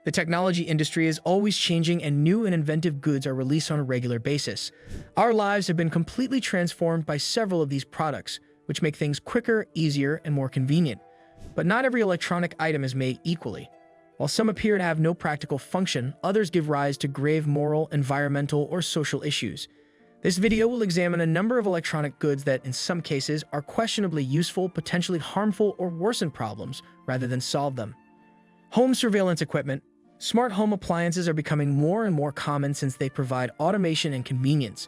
The technology industry is always changing and new and inventive goods are released on a regular basis. Our lives have been completely transformed by several of these products, which make things quicker, easier, and more convenient. But not every electronic item is made equally. While some appear to have no practical function, others give rise to grave moral, environmental, or social issues. This video will examine a number of electronic goods that, in some cases, are questionably useful, potentially harmful, or worsen problems rather than solve them. Home surveillance equipment. Smart home appliances are becoming more and more common since they provide automation and convenience.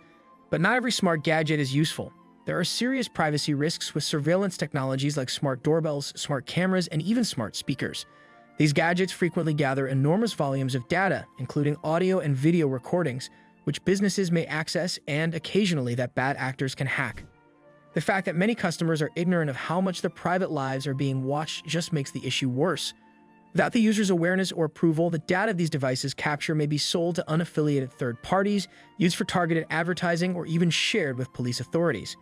But not every smart gadget is useful. There are serious privacy risks with surveillance technologies like smart doorbells, smart cameras, and even smart speakers. These gadgets frequently gather enormous volumes of data, including audio and video recordings, which businesses may access and, occasionally, that bad actors can hack. The fact that many customers are ignorant of how much their private lives are being watched just makes the issue worse. Without the user's awareness or approval, the data these devices capture may be sold to unaffiliated third parties, used for targeted advertising, or even shared with police authorities.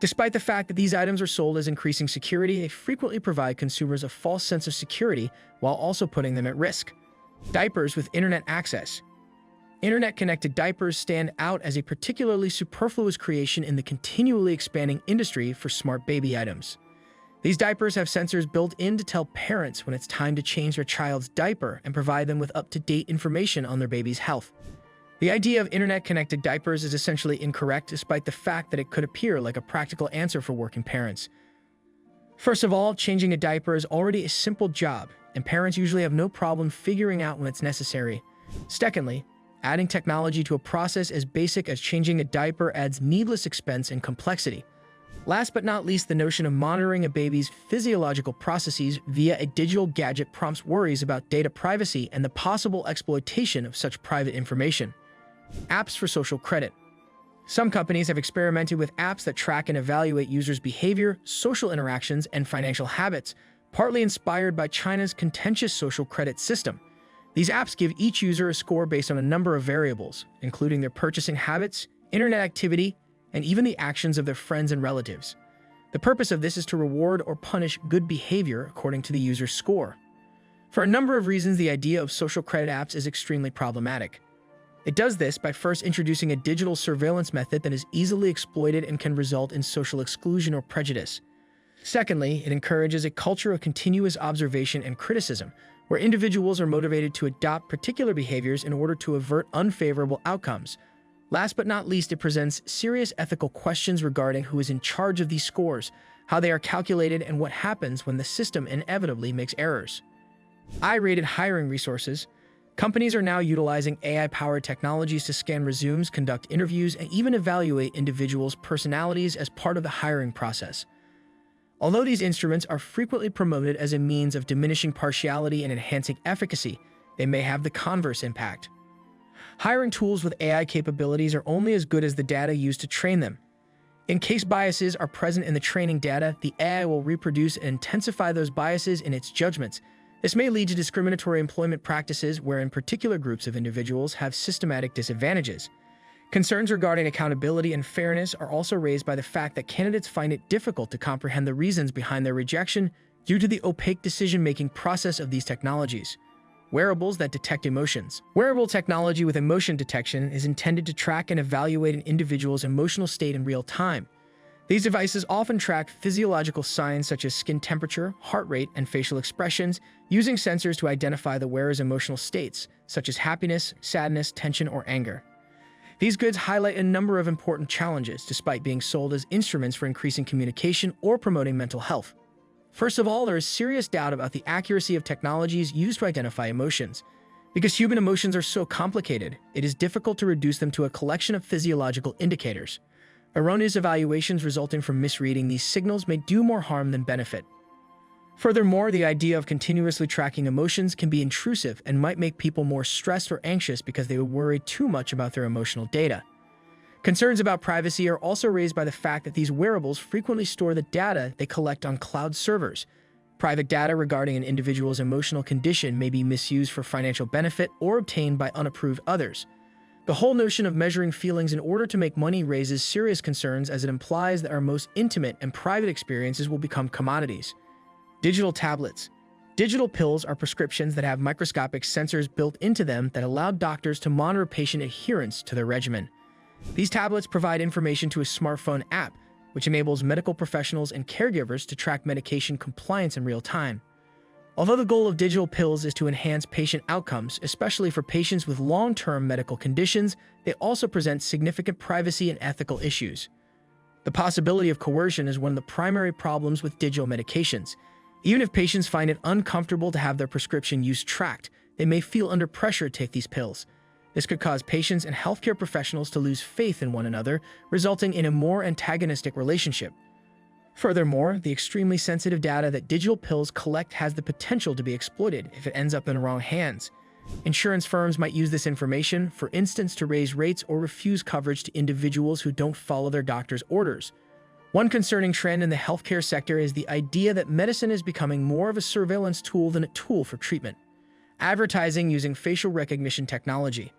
Despite the fact that these items are sold as increasing security, they frequently provide consumers a false sense of security while also putting them at risk. Diapers with internet access. Internet-connected diapers stand out as a particularly superfluous creation in the continually expanding industry for smart baby items. These diapers have sensors built in to tell parents when it's time to change their child's diaper and provide them with up-to-date information on their baby's health. The idea of internet-connected diapers is essentially incorrect, despite the fact that it could appear like a practical answer for working parents. First of all, changing a diaper is already a simple job, and parents usually have no problem figuring out when it's necessary. Secondly, adding technology to a process as basic as changing a diaper adds needless expense and complexity. Last but not least, the notion of monitoring a baby's physiological processes via a digital gadget prompts worries about data privacy and the possible exploitation of such private information. Apps for social credit. Some companies have experimented with apps that track and evaluate users' behavior, social interactions, and financial habits, partly inspired by China's contentious social credit system. These apps give each user a score based on a number of variables, including their purchasing habits, internet activity, and even the actions of their friends and relatives. The purpose of this is to reward or punish good behavior according to the user's score. For a number of reasons, the idea of social credit apps is extremely problematic. It does this by first introducing a digital surveillance method that is easily exploited and can result in social exclusion or prejudice. Secondly, it encourages a culture of continuous observation and criticism, where individuals are motivated to adopt particular behaviors in order to avert unfavorable outcomes. Last but not least, it presents serious ethical questions regarding who is in charge of these scores, how they are calculated, and what happens when the system inevitably makes errors. AI-rated hiring resources. Companies are now utilizing AI-powered technologies to scan resumes, conduct interviews, and even evaluate individuals' personalities as part of the hiring process. Although these instruments are frequently promoted as a means of diminishing partiality and enhancing efficacy, they may have the converse impact. Hiring tools with AI capabilities are only as good as the data used to train them. In case biases are present in the training data, the AI will reproduce and intensify those biases in its judgments. This may lead to discriminatory employment practices wherein particular groups of individuals have systematic disadvantages. Concerns regarding accountability and fairness are also raised by the fact that candidates find it difficult to comprehend the reasons behind their rejection due to the opaque decision-making process of these technologies. Wearables that detect emotions. Wearable technology with emotion detection is intended to track and evaluate an individual's emotional state in real time. These devices often track physiological signs such as skin temperature, heart rate, and facial expressions, using sensors to identify the wearer's emotional states, such as happiness, sadness, tension, or anger. These goods highlight a number of important challenges, despite being sold as instruments for increasing communication or promoting mental health. First of all, there is serious doubt about the accuracy of technologies used to identify emotions. Because human emotions are so complicated, it is difficult to reduce them to a collection of physiological indicators. Erroneous evaluations resulting from misreading these signals may do more harm than benefit. Furthermore, the idea of continuously tracking emotions can be intrusive and might make people more stressed or anxious because they would worry too much about their emotional data. Concerns about privacy are also raised by the fact that these wearables frequently store the data they collect on cloud servers. Private data regarding an individual's emotional condition may be misused for financial benefit or obtained by unapproved others. The whole notion of measuring feelings in order to make money raises serious concerns, as it implies that our most intimate and private experiences will become commodities. Digital tablets. Digital pills are prescriptions that have microscopic sensors built into them that allow doctors to monitor patient adherence to their regimen. These tablets provide information to a smartphone app, which enables medical professionals and caregivers to track medication compliance in real time. Although the goal of digital pills is to enhance patient outcomes, especially for patients with long-term medical conditions, they also present significant privacy and ethical issues. The possibility of coercion is one of the primary problems with digital medications. Even if patients find it uncomfortable to have their prescription use tracked, they may feel under pressure to take these pills. This could cause patients and healthcare professionals to lose faith in one another, resulting in a more antagonistic relationship. Furthermore, the extremely sensitive data that digital pills collect has the potential to be exploited if it ends up in the wrong hands. Insurance firms might use this information, for instance, to raise rates or refuse coverage to individuals who don't follow their doctor's orders. One concerning trend in the healthcare sector is the idea that medicine is becoming more of a surveillance tool than a tool for treatment. Advertising using facial recognition technology.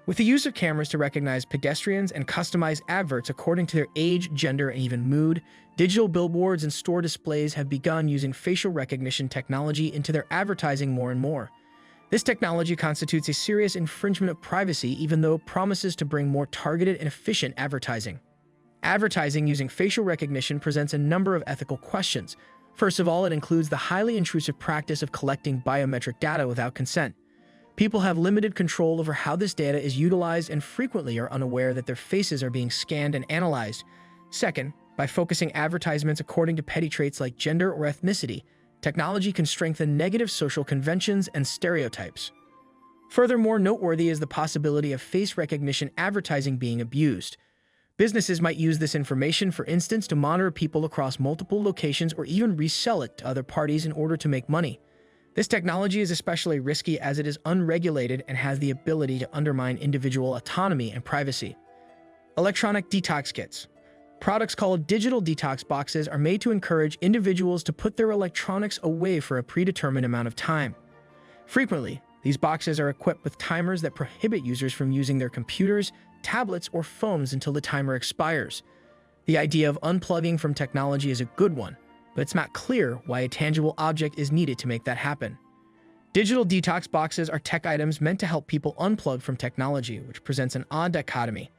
With the use of cameras to recognize pedestrians and customize adverts according to their age, gender, and even mood, digital billboards and store displays have begun using facial recognition technology into their advertising more and more. This technology constitutes a serious infringement of privacy, even though it promises to bring more targeted and efficient advertising. Advertising using facial recognition presents a number of ethical questions. First of all, it includes the highly intrusive practice of collecting biometric data without consent. People have limited control over how this data is utilized and frequently are unaware that their faces are being scanned and analyzed. Second, by focusing advertisements according to petty traits like gender or ethnicity, technology can strengthen negative social conventions and stereotypes. Furthermore, noteworthy is the possibility of face recognition advertising being abused. Businesses might use this information, for instance, to monitor people across multiple locations or even resell it to other parties in order to make money. This technology is especially risky as it is unregulated and has the ability to undermine individual autonomy and privacy. Electronic detox kits. Products called digital detox boxes are made to encourage individuals to put their electronics away for a predetermined amount of time. Frequently, these boxes are equipped with timers that prohibit users from using their computers, tablets, or phones until the timer expires. The idea of unplugging from technology is a good one, but it's not clear why a tangible object is needed to make that happen. Digital detox boxes are tech items meant to help people unplug from technology, which presents an odd dichotomy.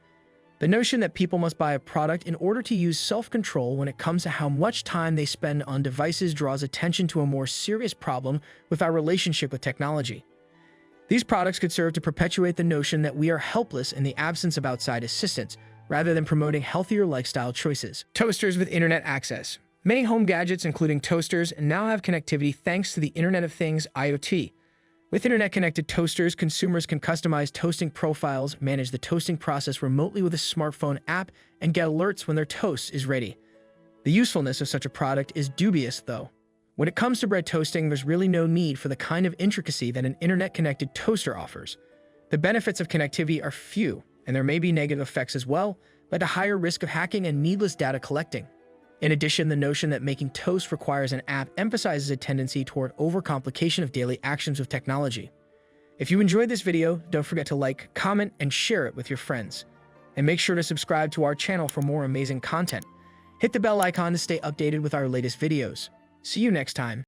The notion that people must buy a product in order to use self-control when it comes to how much time they spend on devices draws attention to a more serious problem with our relationship with technology. These products could serve to perpetuate the notion that we are helpless in the absence of outside assistance, rather than promoting healthier lifestyle choices. Toasters with internet access. Many home gadgets, including toasters, now have connectivity thanks to the Internet of Things (IoT). With internet-connected toasters, consumers can customize toasting profiles, manage the toasting process remotely with a smartphone app, and get alerts when their toast is ready. The usefulness of such a product is dubious, though. When it comes to bread toasting, there's really no need for the kind of intricacy that an internet-connected toaster offers. The benefits of connectivity are few, and there may be negative effects as well, like a higher risk of hacking and needless data collecting. In addition, the notion that making toast requires an app emphasizes a tendency toward overcomplication of daily actions with technology. If you enjoyed this video, don't forget to like, comment, and share it with your friends. And make sure to subscribe to our channel for more amazing content. Hit the bell icon to stay updated with our latest videos. See you next time.